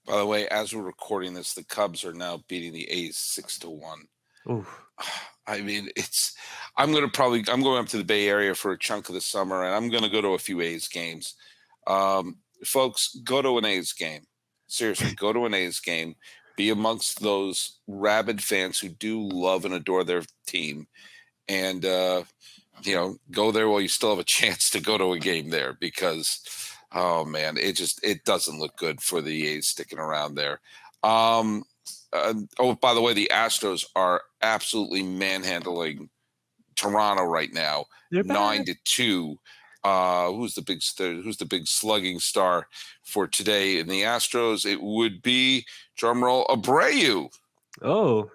By the way, as we're recording this, the Cubs are now beating the A's 6-1. Oof. I mean, I'm going up to the Bay Area for a chunk of the summer, and I'm gonna go to a few A's games. Folks, go to an A's game. Seriously, go to an A's game. Be amongst those rabid fans who do love and adore their team, and go there while you still have a chance to go to a game there, because oh man, it doesn't look good for the A's sticking around there. Um, by the way, the Astros are absolutely manhandling Toronto right now, They're nine back. to two. Who's the big slugging star for today in the Astros? It would be drumroll Abreu. Oh,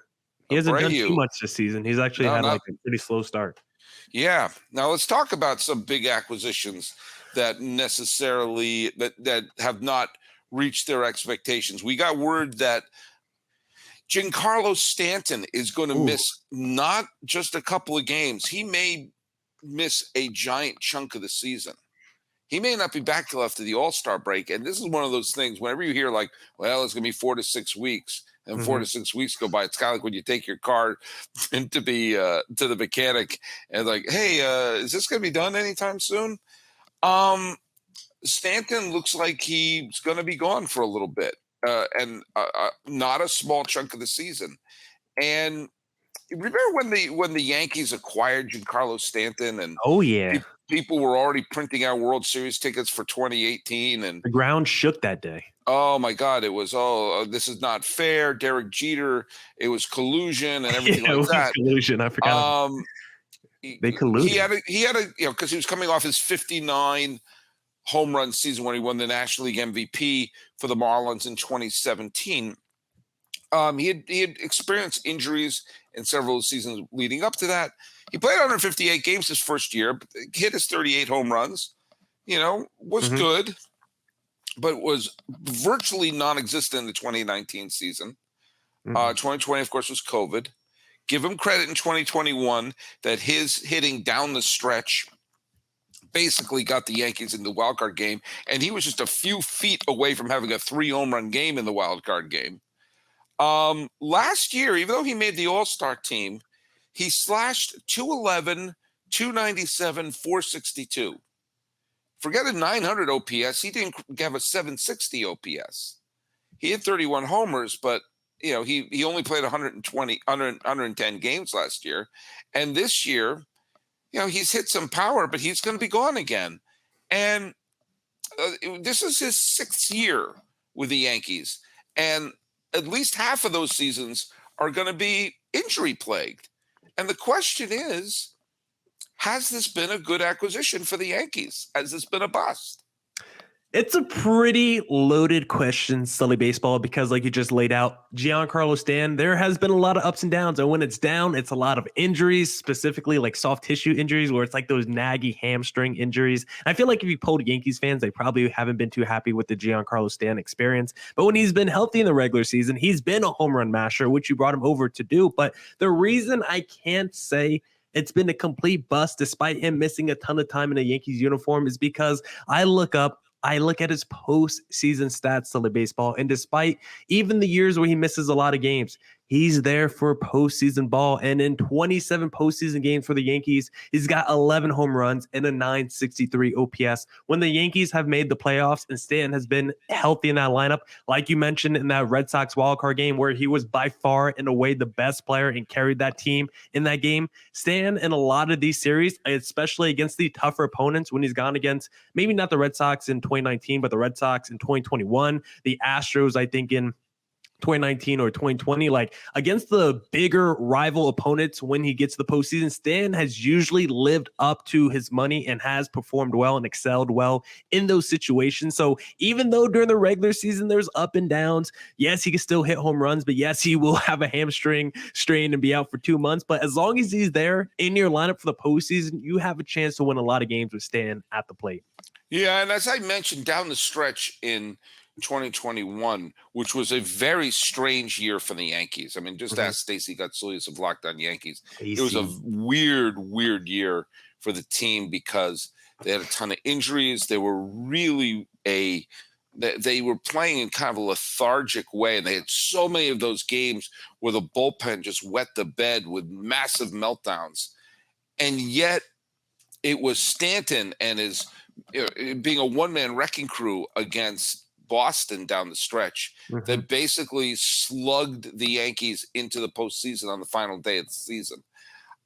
he hasn't done too Abreu. much this season. He's actually No, had not like a pretty slow start. Yeah. Now let's talk about some big acquisitions that have not reached their expectations. We got word that Giancarlo Stanton is going to Ooh, miss not just a couple of games. He may miss a giant chunk of the season. He may not be back till after the All-Star break. And this is one of those things, whenever you hear like, well, it's going to be 4 to 6 weeks, and 4 mhm. to 6 weeks go by, it's kind of like when you take your car to the mechanic and like, hey, is this going to be done anytime soon? Um, Stanton looks like he's going to be gone for a little bit, and not a small chunk of the season. And remember when the Yankees acquired Giancarlo Stanton, and Oh yeah, people were already printing out World Series tickets for 2018, and the ground shook that day. oh my God, it was this is not fair. Derek Jeter, it was collusion and Yeah, everything it like was that. collusion. I forgot about Um, he, they he colluded. had because he was coming off his 59 home run season when he won the National League MVP for the Marlins in 2017. He had experienced injuries in several seasons leading up to that. He played 158 games his first year, hit his 38 home runs. Was Mhm, good, but was virtually non-existent in the 2019 season. mhm. 2020, of course, was COVID. Give him credit in 2021 that his hitting down the stretch basically got the Yankees in the wild card game, and he was just a few feet away from having a 3 home run game in the wild card game. Last year, even though he made the All-Star team, he slashed 211, 297, 462. Forget a 900 OPS. He didn't have a 760 OPS. He had 31 homers, but he only played 110 games last year. And this year, he's hit some power, but he's going to be gone again. And this is his 6th year with the Yankees. And at least half of those seasons are going to be injury plagued. And the question is, has this been a good acquisition for the Yankees? Has this been a bust? It's a pretty loaded question, Sully Baseball, because like you just laid out, Giancarlo Stan, there has been a lot of ups and downs. And when it's down, it's a lot of injuries, specifically like soft tissue injuries, where it's like those naggy hamstring injuries. I feel like if you polled Yankees fans, they probably haven't been too happy with the Giancarlo Stan experience. But when he's been healthy in the regular season, he's been a home run masher, which you brought him over to do. But the reason I can't say it's been a complete bust despite him missing a ton of time in a Yankees uniform is because I look at his postseason stats, Sully Baseball, and despite even the years where he misses a lot of games, he's there for postseason ball. And in 27 postseason games for the Yankees, he's got 11 home runs and a 963 OPS. When the Yankees have made the playoffs and Stanton has been healthy in that lineup, like you mentioned in that Red Sox wildcard game where he was by far and away the best player and carried that team in that game, Stan in a lot of these series, especially against the tougher opponents when he's gone against maybe not the Red Sox in 2019, but the Red Sox in 2021, the Astros, I think in 2019 or 2020, like against the bigger rival opponents when he gets to the postseason, Stan has usually lived up to his money and has performed well and excelled well in those situations. So even though during the regular season there's up and downs, yes, he can still hit home runs, but yes, he will have a hamstring strain and be out for 2 months. But as long as he's there in your lineup for the postseason, you have a chance to win a lot of games with Stan at the plate. Yeah, and as I mentioned, down the stretch in 2021, which was a very strange year for the Yankees. I mean, just Mhm. ask Stacey Gotsulias of Locked On Yankees. It was a AC. weird, weird year for the team because they had a ton of injuries. They were really they were playing in kind of a lethargic way, and they had so many of those games where the bullpen just wet the bed with massive meltdowns. And yet it was Stanton and his being a one-man wrecking crew against Boston down the stretch that basically slugged the Yankees into the postseason on the final day of the season.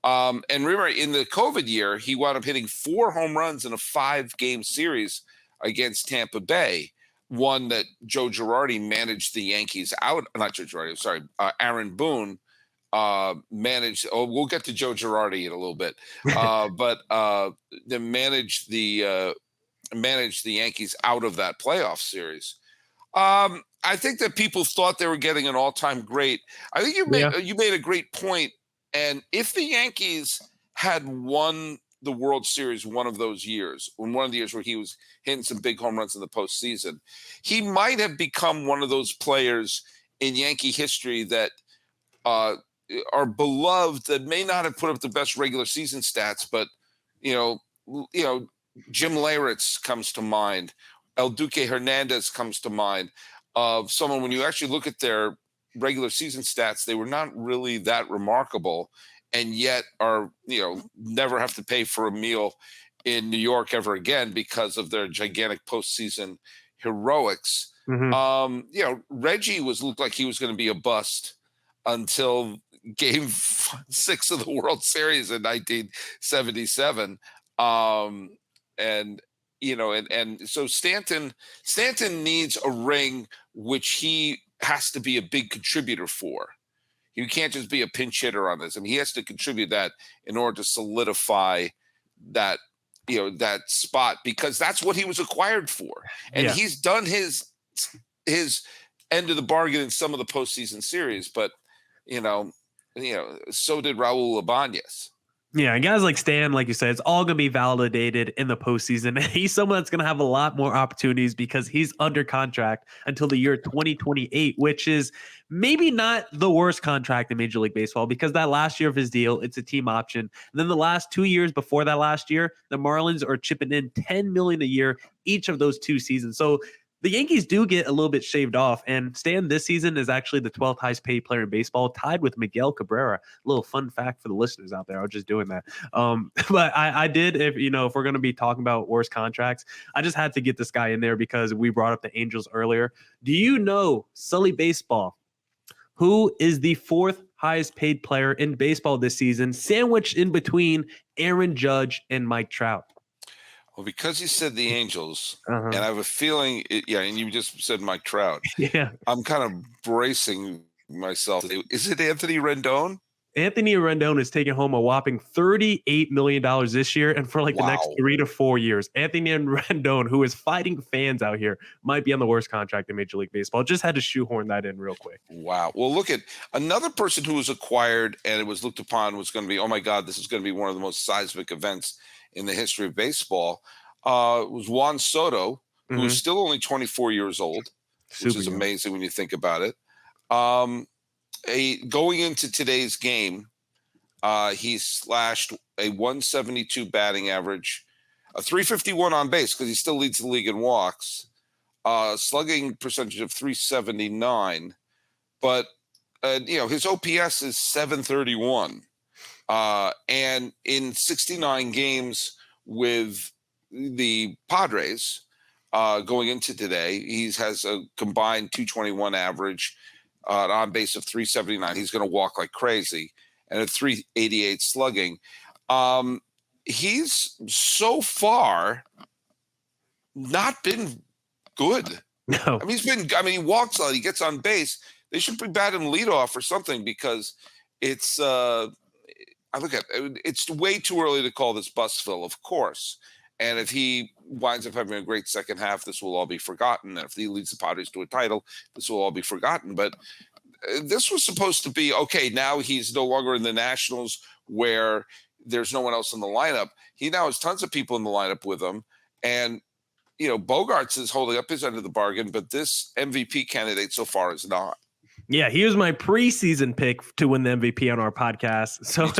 And remember, in the COVID year, he wound up hitting 4 home runs in a 5-game series against Tampa Bay. One that Joe Girardi managed the Yankees out. Not Joe Girardi, sorry, Aaron Boone managed. Oh, we'll get to Joe Girardi in a little bit, but they managed the Yankees out of that playoff series. I think that people thought they were getting an all-time great. I think you made a great point. And if the Yankees had won the World Series one of those years, in one of the years where he was hitting some big home runs in the postseason, he might have become one of those players in Yankee history that are beloved, that may not have put up the best regular season stats, but Jim Leyritz comes to mind. El Duque Hernandez comes to mind, of someone, when you actually look at their regular season stats, they were not really that remarkable, and yet are, never have to pay for a meal in New York ever again because of their gigantic postseason heroics. Reggie looked like he was going to be a bust until Game 6 of the World Series in 1977. And so Stanton needs a ring, which he has to be a big contributor for. You can't just be a pinch hitter on this. I mean, he has to contribute that in order to solidify that, that spot, because that's what he was acquired for. And he's done his end of the bargain in some of the postseason series, but so did Raul Ibanez. Yeah, and guys like Stan, like you said, it's all going to be validated in the postseason. He's someone that's going to have a lot more opportunities because he's under contract until the year 2028, which is maybe not the worst contract in Major League Baseball, because that last year of his deal, it's a team option. And then the last 2 years before that last year, the Marlins are chipping in $10 million a year each of those 2 seasons. So the Yankees do get a little bit shaved off, and Stan this season is actually the 12th highest paid player in baseball, tied with Miguel Cabrera. A little fun fact for the listeners out there. I was just doing that. But I did, if we're going to be talking about worst contracts, I just had to get this guy in there because we brought up the Angels earlier. Do you know, Sully Baseball, who is the 4th highest paid player in baseball this season, sandwiched in between Aaron Judge and Mike Trout? Well, because you said the Angels, and I have a feeling, and you just said Mike Trout. Yeah. I'm kind of bracing myself. Is it Anthony Rendon? Anthony Rendon is taking home a whopping $38 million this year, and for the next 3 to 4 years. Anthony Rendon, who is fighting fans out here, might be on the worst contract in Major League Baseball. Just had to shoehorn that in real quick. Wow. Well, look at another person who was acquired, and it was looked upon was going to be, oh my God, this is going to be one of the most seismic events in the history of baseball. Was Juan Soto, who is still only 24 years old, which is amazing when you think about it. Going into today's game, he slashed a 172 batting average, a 351 on base because he still leads the league in walks, slugging percentage of 379, but his OPS is 731. And in 69 games with the Padres going into today, he has a combined 221 average, an on base of 379. He's going to walk like crazy, and a 388 slugging. He's so far not been good. No. I mean, he walks a lot, he gets on base. They should be batting leadoff or something, because it's it's way too early to call this Bustville, of course. And if he winds up having a great second half, this will all be forgotten. And if he leads the Padres to a title, this will all be forgotten. But this was supposed to be, okay, now he's no longer in the Nationals where there's no one else in the lineup. He now has tons of people in the lineup with him. And, Bogarts is holding up his end of the bargain, but this MVP candidate so far is not. Yeah, he was my preseason pick to win the MVP on our podcast. So,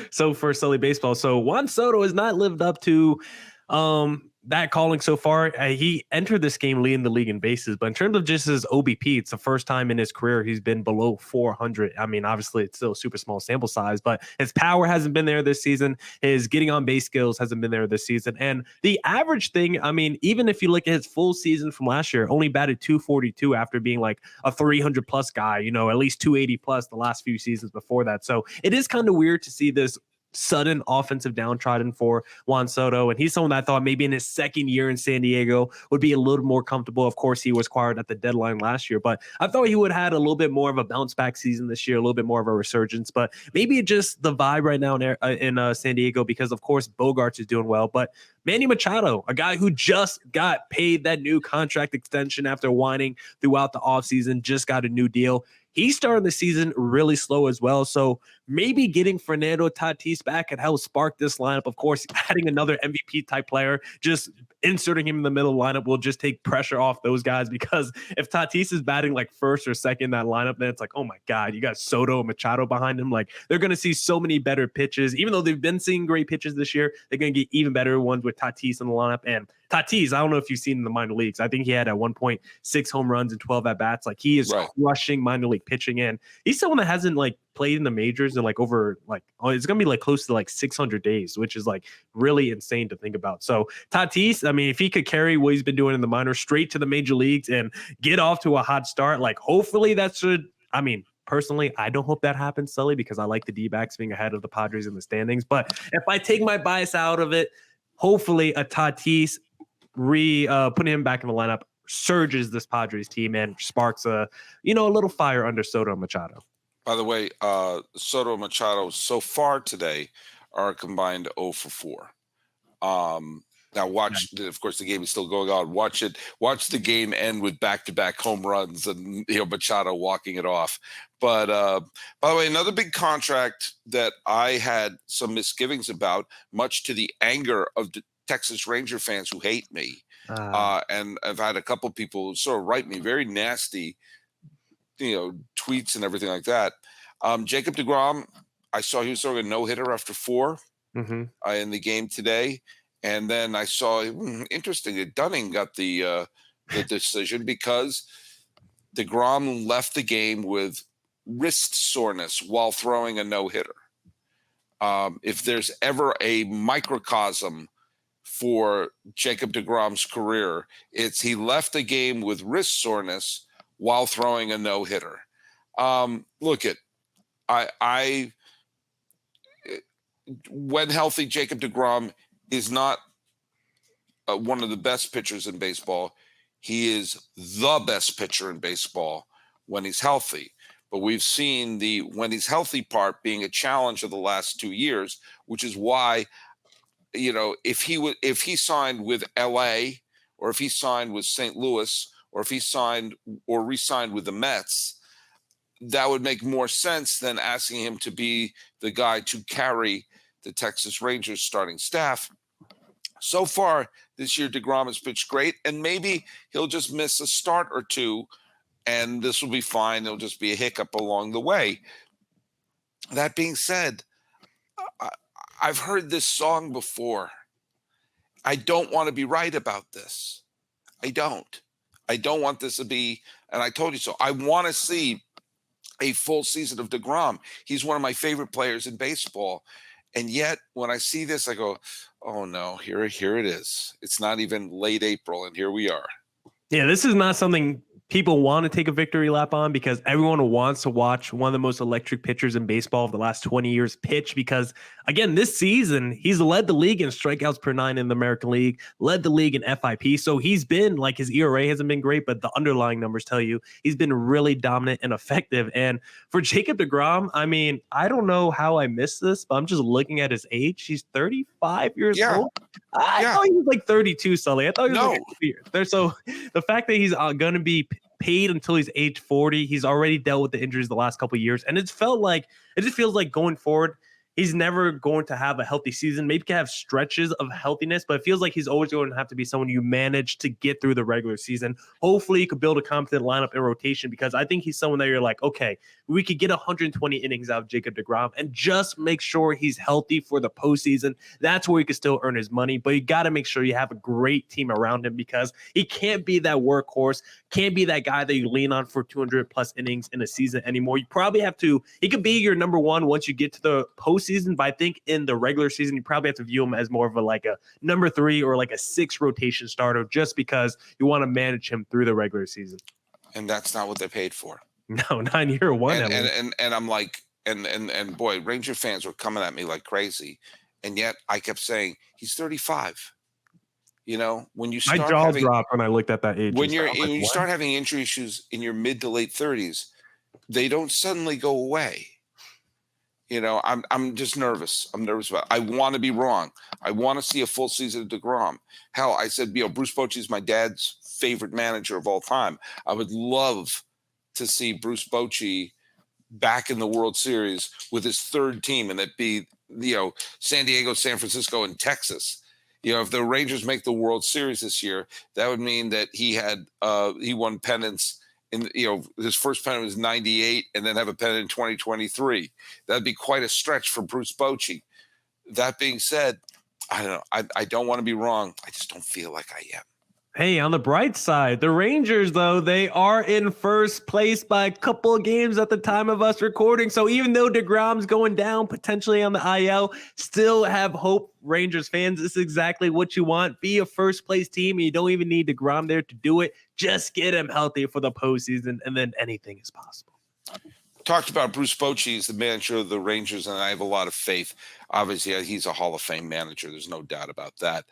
so for Sully Baseball, so Juan Soto has not lived up to that calling so far, he entered this game leading the league in bases, but in terms of just his OBP, it's the first time in his career he's been below 400. I mean, obviously it's still a super small sample size, but his power hasn't been there this season. His getting on base skills hasn't been there this season. And the average thing, I mean, even if you look at his full season from last year, only batted 242 after being like a 300 plus guy, you know, at least 280 plus the last few seasons before that. So it is kind of weird to see this sudden offensive downtrodden for Juan Soto. And he's someone that I thought maybe in his second year in San Diego would be a little more comfortable. Of course, he was acquired at the deadline last year, but I thought he would have had a little bit more of a bounce back season this year, a little bit more of a resurgence. But maybe it's just the vibe right now in San Diego, because of course Bogarts is doing well, but Manny Machado, a guy who just got paid that new contract extension after whining throughout the offseason, just got a new deal. He's starting the season really slow as well. So maybe getting Fernando Tatis back could help spark this lineup. Of course, adding another MVP type player, just inserting him in the middle lineup will just take pressure off those guys, because if Tatis is batting like first or second in that lineup, then it's like, oh my God, you got Soto and Machado behind him. Like, they're going to see so many better pitches. Even though they've been seeing great pitches this year, they're going to get even better ones with Tatis in the lineup. And Tatis, I don't know if you've seen in the minor leagues, I think he had at 1.6 home runs and 12 at bats. Like, he is crushing minor league pitching, and he's someone that hasn't like played in the majors in like over like, oh, it's gonna be like close to like 600 days, which is like really insane to think about. So Tatis, I mean, if he could carry what he's been doing in the minors straight to the major leagues and get off to a hot start, like hopefully that should, I mean, personally, I don't hope that happens, Sully, because I like the D-backs being ahead of the Padres in the standings. But if I take my bias out of it, hopefully a Tatis putting him back in the lineup surges this Padres team and sparks a little fire under Soto and Machado. By the way, Soto and Machado so far today are a combined 0 for 4. Now watch, of course, the game is still going on. Watch the game end with back-to-back home runs and Machado walking it off. But by the way, another big contract that I had some misgivings about, much to the anger of the Texas Ranger fans who hate me. And I've had a couple people sort of write me very nasty, tweets and everything like that. Jacob deGrom, I saw he was throwing a no-hitter after 4 in the game today. And then I saw, interesting, that Dunning got the decision because deGrom left the game with wrist soreness while throwing a no-hitter. If there's ever a microcosm for Jacob deGrom's career, it's he left the game with wrist soreness while throwing a no-hitter. Look at, when healthy, Jacob deGrom is not one of the best pitchers in baseball. He is the best pitcher in baseball when he's healthy. But we've seen the when he's healthy part being a challenge of the last 2 years, which is why, if he signed with LA, or if he signed with St. Louis, or if he signed or re-signed with the Mets, that would make more sense than asking him to be the guy to carry the Texas Rangers starting staff. So far this year, deGrom has pitched great, and maybe he'll just miss a start or two, and this will be fine. There'll just be a hiccup along the way. That being said, I've heard this song before. I don't want to be right about this. I don't want this to be, and I told you so. I want to see a full season of deGrom. He's one of my favorite players in baseball. And yet, when I see this, I go, oh no, here it is. It's not even late April, and here we are. Yeah, this is not something people want to take a victory lap on, because everyone wants to watch one of the most electric pitchers in baseball of the last 20 years pitch, because again, this season he's led the league in strikeouts per 9 in the American League, led the league in FIP. So he's been like, his ERA hasn't been great, but the underlying numbers tell you he's been really dominant and effective. And for Jacob deGrom, I mean, I don't know how I missed this, but I'm just looking at his age. He's 35 years old. I thought he was like 32, Sully. I thought he was like 2 years there. So the fact that he's going to be paid until he's age 40, he's already dealt with the injuries the last couple of years, and it just feels like going forward, he's never going to have a healthy season. Maybe can have stretches of healthiness, but it feels like he's always going to have to be someone you manage to get through the regular season. Hopefully, you could build a competent lineup and rotation because I think he's someone that you're like, okay, we could get 120 innings out of Jacob deGrom and just make sure he's healthy for the postseason. That's where he can still earn his money, but you got to make sure you have a great team around him because he can't be that workhorse, can't be that guy that you lean on for 200 plus innings in a season anymore. You probably have to, he could be your number one once you get to the postseason, but I think in the regular season, you probably have to view him as more of a number 3 or like a 6 rotation starter just because you want to manage him through the regular season. And that's not what they paid for. No, not in year one. And I'm like, and boy, Ranger fans were coming at me like crazy. And yet I kept saying, he's 35. You know, when you start my jaw dropped when I looked at that age. When you start having injury issues in your mid to late 30s, they don't suddenly go away. You know, I'm just nervous. I'm nervous about it. I want to be wrong. I want to see a full season of deGrom. Hell, I said, Bruce Bochy is my dad's favorite manager of all time. I would love to see Bruce Bochy back in the World Series with his third team, and it be, San Diego, San Francisco, and Texas. If the Rangers make the World Series this year, that would mean that he won pennants. His first pennant was 98 and then have a pennant in 2023. That'd be quite a stretch for Bruce Bochy. That being said, I don't know. I don't want to be wrong. I just don't feel like I am. Hey, on the bright side, the Rangers, though, they are in first place by a couple of games at the time of us recording. So even though deGrom's going down potentially on the IL, still have hope, Rangers fans. This is exactly what you want. Be a first place team, and you don't even need deGrom there to do it. Just get him healthy for the postseason, and then anything is possible. Talked about Bruce Bochy as the manager of the Rangers, and I have a lot of faith. Obviously, he's a Hall of Fame manager. There's no doubt about that.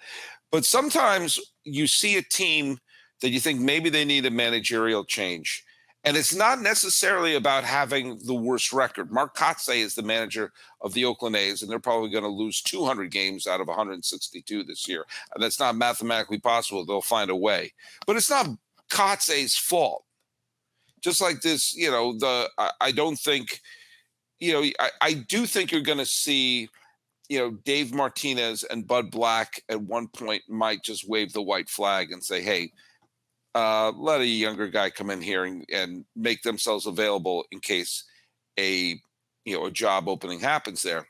But sometimes you see a team that you think maybe they need a managerial change. And it's not necessarily about having the worst record. Mark Kotsay is the manager of the Oakland A's, and they're probably going to lose 200 games out of 162 this year. And that's not mathematically possible. They'll find a way. But it's not Kotsay's fault. Just like this, I don't think, I do think you're going to see, Dave Martinez and Bud Black at one point might just wave the white flag and say, hey, let a younger guy come in here and make themselves available in case a job opening happens there.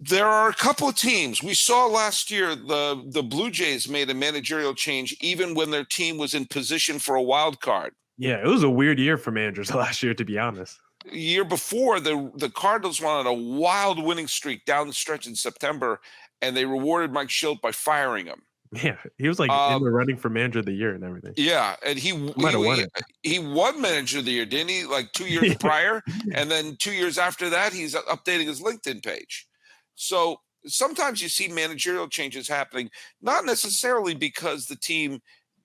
There are a couple of teams. We saw last year the Blue Jays made a managerial change even when their team was in position for a wild card. Yeah, it was a weird year for managers last year, to be honest. Year before, the Cardinals went on a wild winning streak down the stretch in September, and they rewarded Mike Schilt by firing him. Yeah, he was like in the running for manager of the year and everything. Yeah, and he won manager of the year, didn't he? Like 2 years prior, and then 2 years after that, he's updating his LinkedIn page. So sometimes you see managerial changes happening, not necessarily because the team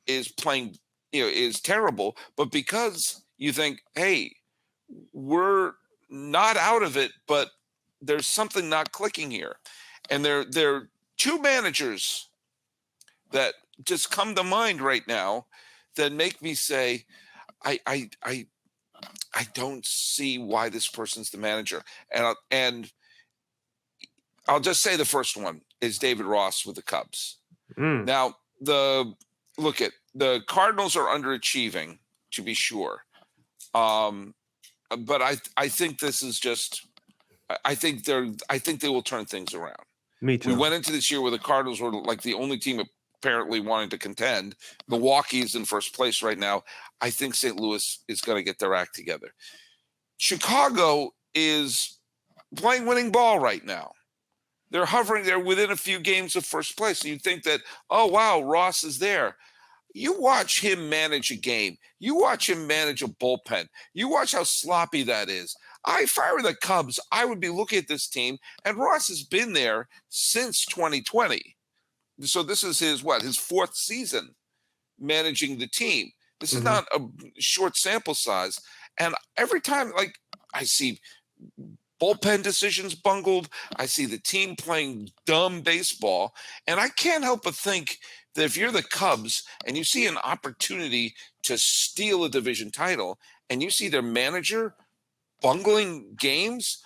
is playing, is terrible, but because you think, hey, we're not out of it, but there's something not clicking here. And there are two managers that just come to mind right now that make me say, I don't see why this person's the manager. And I'll just say the first one is David Ross with the Cubs. Now, the Cardinals are underachieving, to be sure. But I think this is just, I think they will turn things around. Me too. We went into this year where the Cardinals were like the only team apparently wanting to contend. Milwaukee is in first place right now. I think St. Louis is going to get their act together. Chicago is playing winning ball right now. They're hovering there within a few games of first place. So you'd think that, oh, wow, Ross is there. You watch him manage a game. You watch him manage a bullpen. You watch how sloppy that is. If I were the Cubs, I would be looking at this team, and Ross has been there since 2020. So this is his fourth season managing the team. This is not a short sample size. And every time, I see bullpen decisions bungled, I see the team playing dumb baseball, and I can't help but think that if you're the Cubs and you see an opportunity to steal a division title and you see their manager bungling games,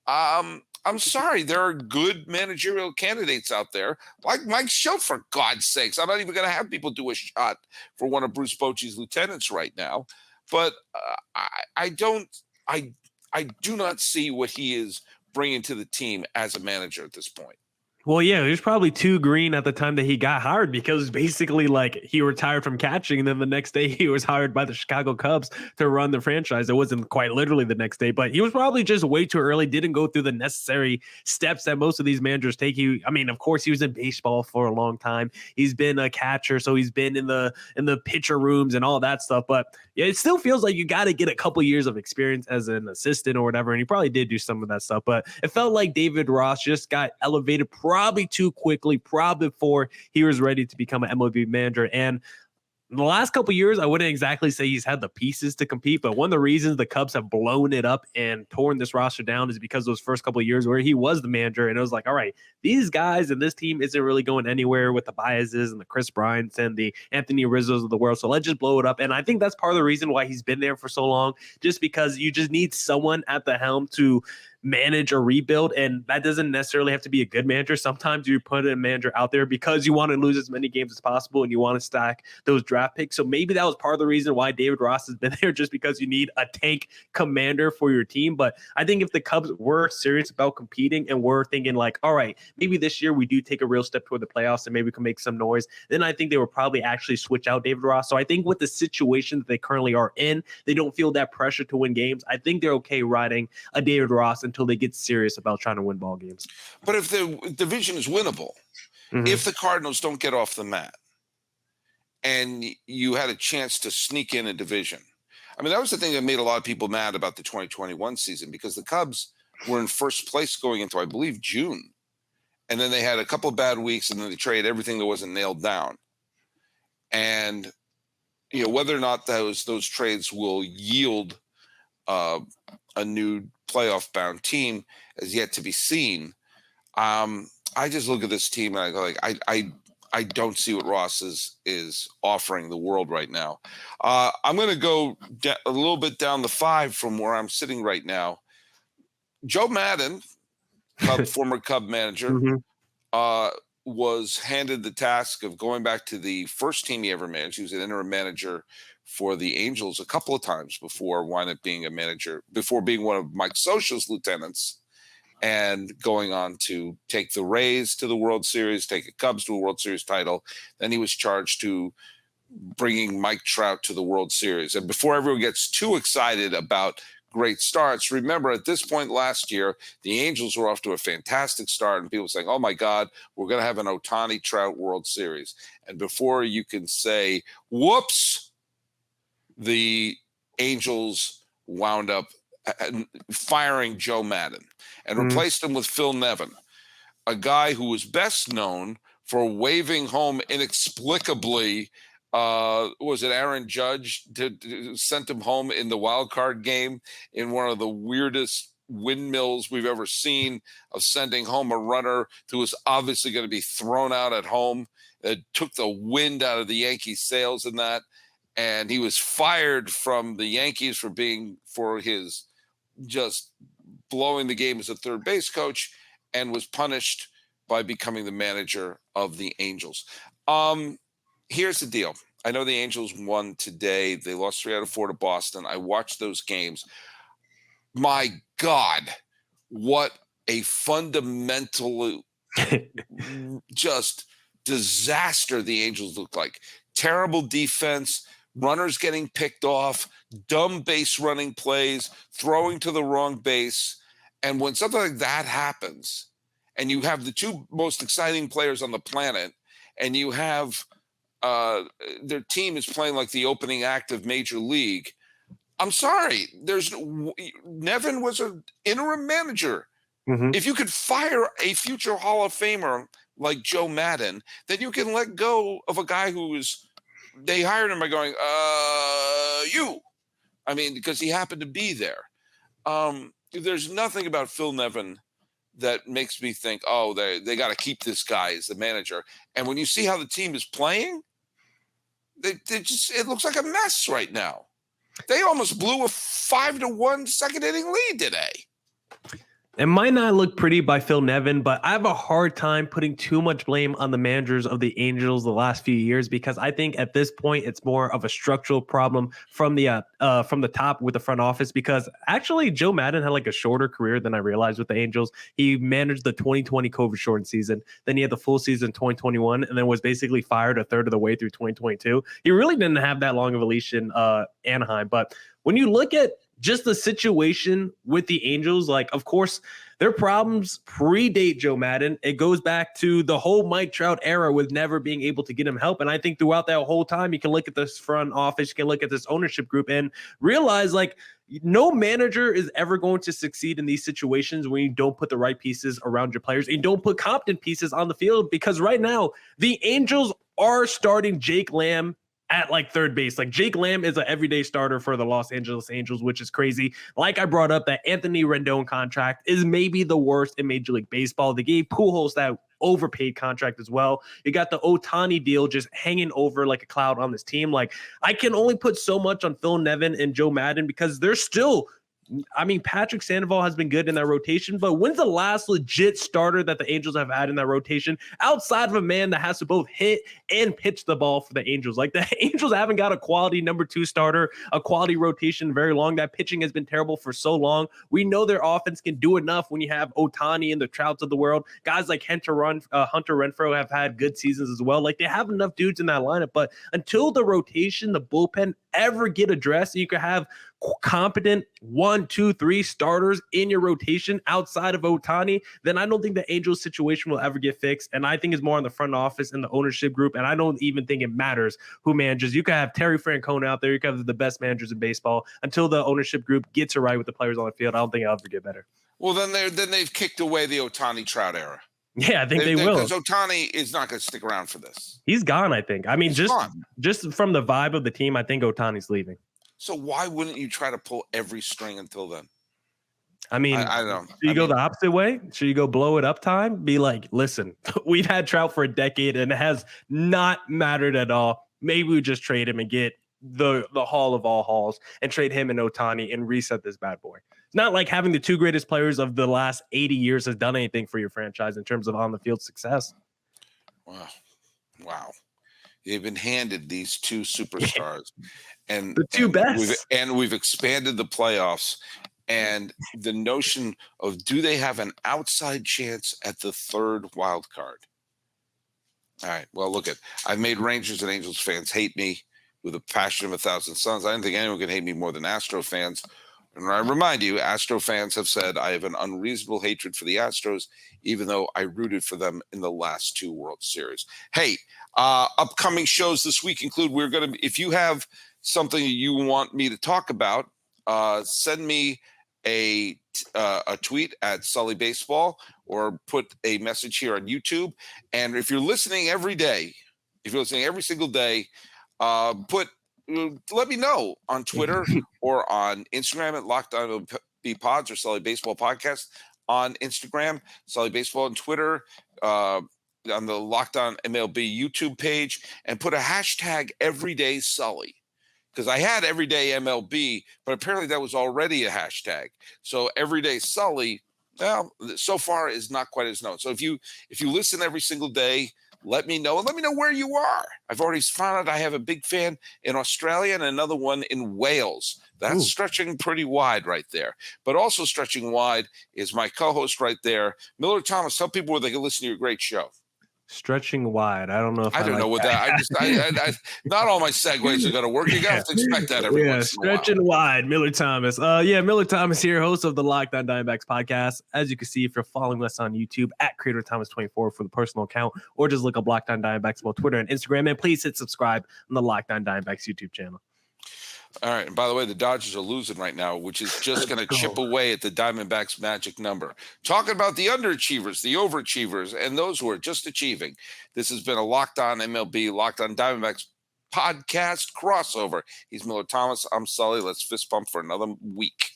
I I'm sorry, there are good managerial candidates out there, like Mike Schilt, for God's sakes. I'm not even going to have people do a shot for one of Bruce Bochy's lieutenants right now. But I don't, I, I do not see what he is bringing to the team as a manager at this point. Well, yeah, he was probably too green at the time that he got hired because basically, like, he retired from catching, and then the next day he was hired by the Chicago Cubs to run the franchise. It wasn't quite literally the next day, but he was probably just way too early. Didn't go through the necessary steps that most of these managers take. I mean, of course, he was in baseball for a long time. He's been a catcher, so he's been in the pitcher rooms and all that stuff. But yeah, it still feels like you got to get a couple years of experience as an assistant or whatever, and he probably did do some of that stuff. But it felt like David Ross just got elevated probably too quickly, probably before he was ready to become an MLB manager. And in the last couple of years, I wouldn't exactly say he's had the pieces to compete, but one of the reasons the Cubs have blown it up and torn this roster down is because those first couple of years where he was the manager, and it was like, all right, these guys and this team isn't really going anywhere with the biases and the Chris Bryants and the Anthony Rizzos of the world, so let's just blow it up. And I think that's part of the reason why he's been there for so long, just because you just need someone at the helm to manage a rebuild, and that doesn't necessarily have to be a good manager. Sometimes you put a manager out there because you want to lose as many games as possible and you want to stack those draft picks. So maybe that was part of the reason why David Ross has been there, just because you need a tank commander for your team. But I think if the Cubs were serious about competing and were thinking like, all right, maybe this year we do take a real step toward the playoffs and maybe we can make some noise, then I think they would probably actually switch out David Ross. So I think with the situation that they currently are in, they don't feel that pressure to win games. I think they're okay riding a David Ross until they get serious about trying to win ball games. But if the division is winnable, if the Cardinals don't get off the mat and you had a chance to sneak in a division, I mean, that was the thing that made a lot of people mad about the 2021 season, because the Cubs were in first place going into, I believe, June. And then they had a couple of bad weeks, and then they traded everything that wasn't nailed down. And, you know, whether or not those trades will yield a new playoff bound team is yet to be seen. I just look at this team and I go like, I don't see what Ross is offering the world right now. I'm going to go a little bit down the 5 from where I'm sitting right now. Joe Maddon, former Cub manager, was handed the task of going back to the first team he ever managed. He was an interim manager for the Angels a couple of times before winding up being a manager, before being one of Mike Scioscia's lieutenants, and going on to take the Rays to the World Series, take the Cubs to a World Series title. Then he was charged to bringing Mike Trout to the World Series. And before everyone gets too excited about great starts, remember at this point last year, the Angels were off to a fantastic start, and people saying, oh my God, we're going to have an Ohtani Trout World Series. And before you can say, whoops, the Angels wound up firing Joe Maddon and replaced him with Phil Nevin, a guy who was best known for waving home inexplicably. Was it Aaron Judge sent him home in the wild card game in one of the weirdest windmills we've ever seen, of sending home a runner who was obviously going to be thrown out at home. It took the wind out of the Yankees' sails in that. And he was fired from the Yankees for his just blowing the game as a third base coach, and was punished by becoming the manager of the Angels. Here's the deal. I know the Angels won today. They lost 3 out of 4 to Boston. I watched those games. My God, what a fundamental just disaster the Angels looked like. Terrible defense, runners getting picked off, dumb base running plays, throwing to the wrong base. And when something like that happens, and you have the 2 most exciting players on the planet, and you have their team is playing like the opening act of Major League, I'm sorry. Nevin was an interim manager. If you could fire a future Hall of Famer like Joe Maddon, then you can let go of a guy they hired him by going, because he happened to be there. There's nothing about Phil Nevin that makes me think, oh, they got to keep this guy as the manager. And when you see how the team is playing, it looks like a mess right now. They almost blew a 5-1 second inning lead today. It might not look pretty by Phil Nevin, but I have a hard time putting too much blame on the managers of the Angels the last few years because I think at this point it's more of a structural problem from the top with the front office. Because actually, Joe Madden had like a shorter career than I realized with the Angels. He managed the 2020 COVID shortened season, then he had the full season 2021, and then was basically fired a third of the way through 2022. He really didn't have that long of a leash in Anaheim, but when you look at just the situation with the Angels, like, of course, their problems predate Joe Madden. It goes back to the whole Mike Trout era with never being able to get him help. And I think throughout that whole time, you can look at this front office, you can look at this ownership group and realize, like, no manager is ever going to succeed in these situations when you don't put the right pieces around your players and you don't put competent pieces on the field. Because right now, the Angels are starting Jake Lamb at like third base. Like, Jake Lamb is an everyday starter for the Los Angeles Angels, which is crazy. Like I brought up, that Anthony Rendon contract is maybe the worst in Major League Baseball. They gave Pujols that overpaid contract as well. You got the Ohtani deal just hanging over like a cloud on this team. Like, I can only put so much on Phil Nevin and Joe Madden because they're still, I mean, Patrick Sandoval has been good in that rotation, but when's the last legit starter that the Angels have had in that rotation outside of a man that has to both hit and pitch the ball for the Angels? Like, the Angels haven't got a quality number 2 starter, a quality rotation very long. That pitching has been terrible for so long. We know their offense can do enough when you have Ohtani and the Trouts of the world. Guys like Hunter Renfroe have had good seasons as well. Like, they have enough dudes in that lineup, but until the rotation, the bullpen ever get addressed, you could have competent 1, 2, 3 starters in your rotation outside of Ohtani, then I don't think the Angels situation will ever get fixed. And I think it's more on the front office and the ownership group. And I don't even think it matters who manages. You can have Terry Francona out there. You can have the best managers in baseball. Until the ownership group gets it right with the players on the field, I don't think it'll ever get better. Well, then they've kicked away the Ohtani Trout era. Yeah, I think they will. Because Ohtani is not going to stick around for this. He's gone, I think. I mean, just from the vibe of the team, I think Ohtani's leaving. So why wouldn't you try to pull every string until then? I mean, I don't know. Should you go the opposite way? Should you go blow it up time? Be like, listen, we've had Trout for a decade and it has not mattered at all. Maybe we just trade him and get the hall of all halls and trade him and Ohtani and reset this bad boy. It's not like having the 2 greatest players of the last 80 years has done anything for your franchise in terms of on the field success. Wow. They've been handed these 2 superstars and the 2 best. We've expanded the playoffs, and the notion of, do they have an outside chance at the 3rd wild card? All right. Well, look, I've made Rangers and Angels fans hate me with a passion of 1,000 suns. I didn't think anyone could hate me more than Astro fans. And I remind you, Astro fans have said I have an unreasonable hatred for the Astros, even though I rooted for them in the last 2 World Series. Hey, upcoming shows this week include, if you have something you want me to talk about, send me a tweet at Sully Baseball or put a message here on YouTube. And if you're listening every day, if you're listening every single day, let me know on Twitter or on Instagram at Locked On MLB Pods or Sully Baseball Podcast on Instagram, Sully Baseball on Twitter, on the Locked On MLB YouTube page, and put a hashtag Everyday Sully. Because I had Everyday MLB, but apparently that was already a hashtag. So Everyday Sully, well, so far is not quite as known. So if you listen every single day, let me know, and let me know where you are. I've already found out I have a big fan in Australia and another one in Wales. That's stretching pretty wide right there. But also stretching wide is my co-host right there, Millard Thomas. Tell people where they can listen to your great show. Stretching wide. I don't know if I don't know what that. I not all my segues are going to work. You got to expect that every once in a while. Stretching wide. Millard Thomas. Millard Thomas here, host of the Locked On Diamondbacks podcast. As you can see, if you're following us on YouTube at Creator Thomas 24 for the personal account, or just look up Locked On Diamondbacks on Twitter and Instagram, and please hit subscribe on the Locked On Diamondbacks YouTube channel. All right. And by the way, the Dodgers are losing right now, which is just going to chip away at the Diamondbacks' magic number. Talking about the underachievers, the overachievers, and those who are just achieving. This has been a Locked On MLB, Locked On Diamondbacks podcast crossover. He's Millard Thomas. I'm Sully. Let's fist bump for another week.